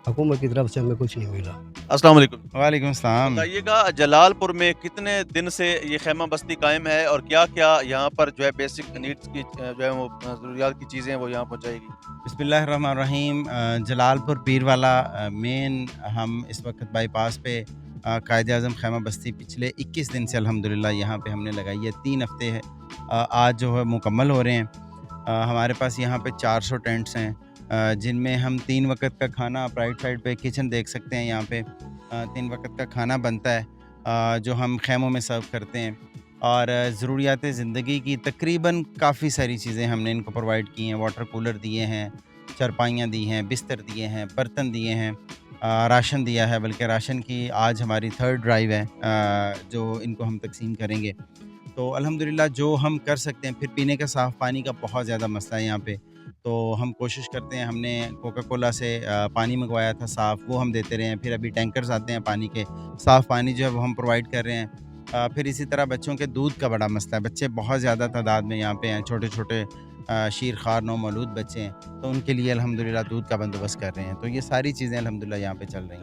हुकूमत की तरफ से हमें कुछ नहीं मिला। अस्सलाम वालेकुम। वालेकुम सलाम। बताइएगा जलालपुर में कितने दिन से ये खैमा बस्ती कायम है और क्या-क्या यहाँ पर जो है बेसिक नीड्स की जो है वो ज़रूरियात की चीज़ें हैं वो यहाँ पहुँचाएगी? बिस्मिल्लाहिर्रहमानिर्रहीम। जलालपुर पीरवाला मेन हम इस वक्त बाईपास पे कायद-ए-आज़म खैमा बस्ती पिछले 21 दिन से अल्हम्दुलिल्लाह यहाँ पे हमने लगाई है। 3 हफ़्ते है आज जो है मुकम्मल हो रहे हैं। हमारे पास यहाँ पे 400 टेंट्स हैं जिनमें हम 3 वक़्त का खाना, आप राइट साइड पे किचन देख सकते हैं, यहाँ पे 3 वक़्त का खाना बनता है जो हम ख़ैमों में सर्व करते हैं। और ज़रूरियात ज़िंदगी की तकरीबन काफ़ी सारी चीज़ें हमने इनको प्रोवाइड की हैं। वाटर कूलर दिए हैं, चारपाइयाँ दी हैं, बिस्तर दिए हैं, बर्तन दिए हैं, राशन दिया है, बल्कि राशन की आज हमारी 3rd ड्राइव है जो इनको हम तक़सीम करेंगे। तो अल्हम्दुलिल्लाह जो हम कर सकते हैं। फिर पीने का साफ़ पानी का बहुत ज़्यादा मसला है यहाँ पे, तो हम कोशिश करते हैं। हमने कोका कोला से पानी मंगवाया था साफ़, वो हम देते रहे हैं। फिर अभी टैंकर्स आते हैं पानी के, साफ़ पानी जो है वो हम प्रोवाइड कर रहे हैं। फिर इसी तरह बच्चों के दूध का बड़ा मसला है। बच्चे बहुत ज़्यादा तादाद में यहाँ पे हैं, छोटे-छोटे शीर-ख़ार नौमौलूद बच्चे हैं, तो उनके लिए अल्हम्दुलिल्लाह दूध का बंदोबस्त कर रहे हैं। तो ये सारी चीज़ें अल्हम्दुलिल्लाह यहाँ पे चल रही हैं।